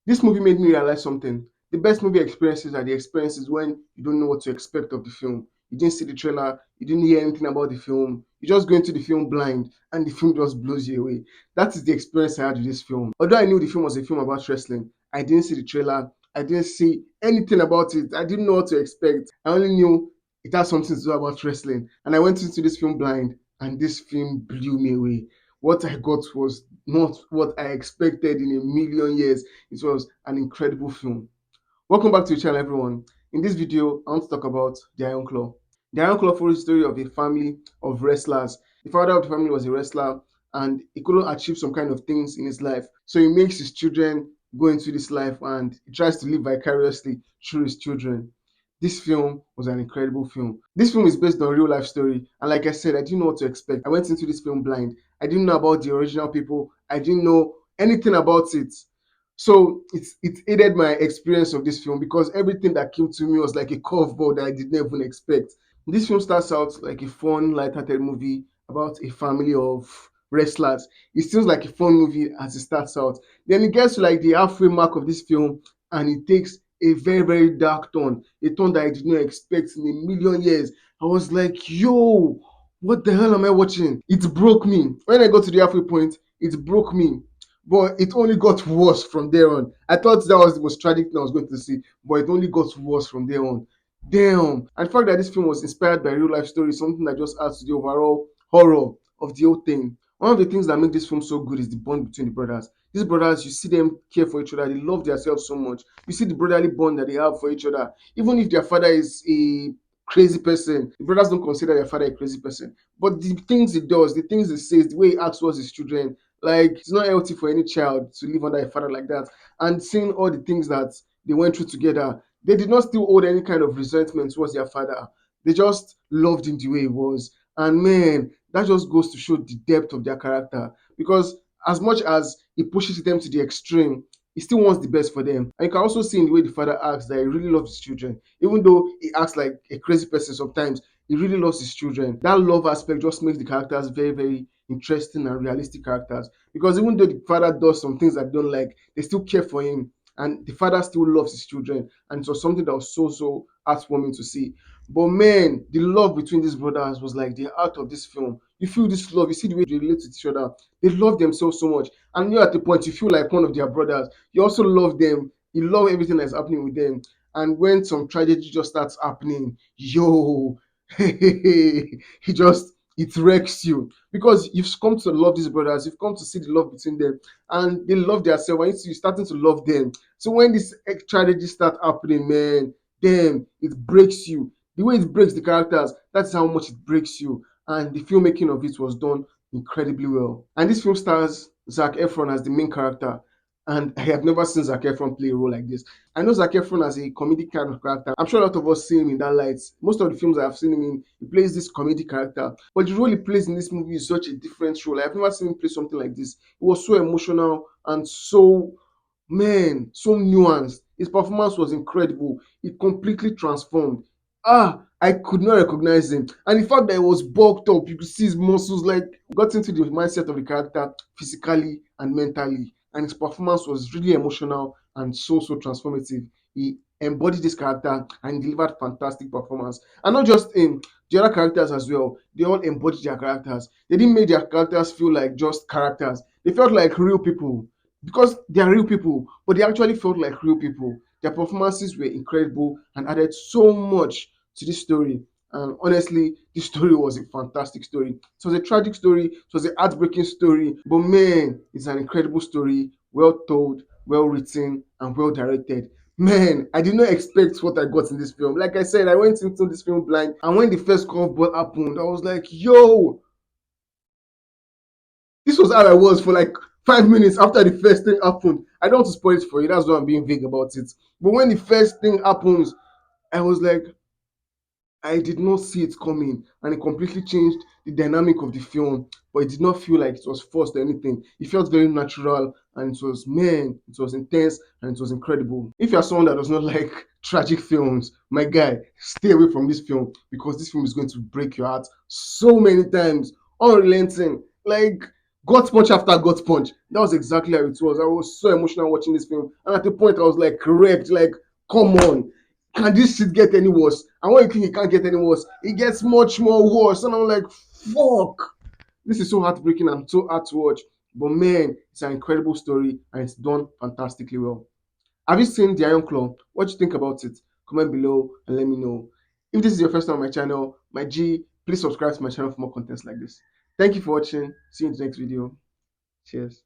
This movie made me realize something. The best movie experiences are the experiences when you don't know what to expect of the film. You didn't see the trailer, you didn't hear anything about the film. You just go into the film blind and the film just blows you away. That is the experience I had with this film. Although I knew the film was a film about wrestling, I didn't see the trailer, I didn't see anything about it. I didn't know what to expect. I only knew it had something to do about wrestling. And I went into this film blind and this film blew me away. What I got was not what I expected in a million years. It was an incredible film. Welcome back to the channel, everyone. In this video, I want to talk about The Iron Claw. The Iron Claw follows the story of a family of wrestlers. The father of the family was a wrestler and he couldn't achieve some kind of things in his life. So he makes his children go into this life and he tries to live vicariously through his children. This film was an incredible film. This film is based on a real life story, and like I said, I didn't know what to expect. I went into this film blind. I didn't know about the original people. I didn't know anything about it. So it aided my experience of this film because everything that came to me was like a curveball that I didn't even expect. This film starts out like a fun, light-hearted movie about a family of wrestlers. It seems like a fun movie as it starts out. Then it gets to like the halfway mark of this film and it takes a very, very dark turn, a turn that I did not expect in a million years. I was like, yo, what the hell am I watching? It broke me. When I got to the halfway point, it broke me. But it only got worse from there on. I thought that was the most tragic thing I was going to see, but it only got worse from there on. Damn. And the fact that this film was inspired by real life story, something that just adds to the overall horror of the whole thing. One of the things that make this film so good is the bond between the brothers. These brothers, you see them care for each other, they love themselves so much. You see the brotherly bond that they have for each other. Even if their father is a crazy person, the brothers don't consider their father a crazy person. But the things he does, the things he says, the way he acts towards his children, like it's not healthy for any child to live under a father like that. And seeing all the things that they went through together, they did not still hold any kind of resentment towards their father. They just loved him the way he was. And man, that just goes to show the depth of their character. Because as much as he pushes them to the extreme, he still wants the best for them. And you can also see in the way the father acts that he really loves his children. Even though he acts like a crazy person sometimes, he really loves his children. That love aspect just makes the characters very, very interesting and realistic characters. Because even though the father does some things that they don't like, they still care for him. And the father still loves his children. And it was something that was so, so heartwarming to see. But man, the love between these brothers was like the heart of this film. You feel this love, you see the way they relate to each other. They love themselves so much. And you're at the point you feel like one of their brothers. You also love them. You love everything that's happening with them. And when some tragedy just starts happening, yo, he just it wrecks you because you've come to love these brothers, you've come to see the love between them, and they love themselves, and you're starting to love them. So when this tragedy start happening, man, damn, it breaks you. The way it breaks the characters, that's how much it breaks you. And the filmmaking of it was done incredibly well. And this film stars Zac Efron as the main character. And I have never seen Zac Efron play a role like this. I know Zac Efron as a comedic kind of character. I'm sure a lot of us see him in that light. Most of the films I've seen him in, he plays this comedic character. But the role he plays in this movie is such a different role. I've never seen him play something like this. It was so emotional and so, man, so nuanced. His performance was incredible. It completely transformed. I could not recognize him. And the fact that he was bulked up, you could see his muscles, like, got into the mindset of the character physically and mentally. And his performance was really emotional and so, so transformative. He embodied this character and delivered fantastic performance. And not just him, the other characters as well. They all embodied their characters. They didn't make their characters feel like just characters. They felt like real people because they are real people, but they actually felt like real people. Their performances were incredible and added so much to this story. And honestly, this story was a fantastic story. It was a tragic story, it was a heartbreaking story, but man, it's an incredible story, well told, well written, and well directed. Man, I did not expect what I got in this film. Like I said, I went into this film blind, and when the first curveball happened, I was like, yo, this was how I was for like 5 minutes after the first thing happened. I don't want to spoil it for you, that's why I'm being vague about it. But when the first thing happens, I was like, I did not see it coming, and it completely changed the dynamic of the film. But it did not feel like it was forced or anything. It felt very natural, and it was, man, it was intense and it was incredible. If you are someone that does not like tragic films, my guy, stay away from this film because this film is going to break your heart so many times, unrelenting. Like, gut punch after gut punch. That was exactly how it was. I was so emotional watching this film, and at the point I was like wrecked. Like, come on, can this shit get any worse? And when you think it can't get any worse, it gets much more worse. And I'm like, fuck. This is so heartbreaking and so hard to watch. But man, it's an incredible story and it's done fantastically well. Have you seen The Iron Claw? What do you think about it? Comment below and let me know. If this is your first time on my channel, my G, please subscribe to my channel for more contents like this. Thank you for watching. See you in the next video. Cheers.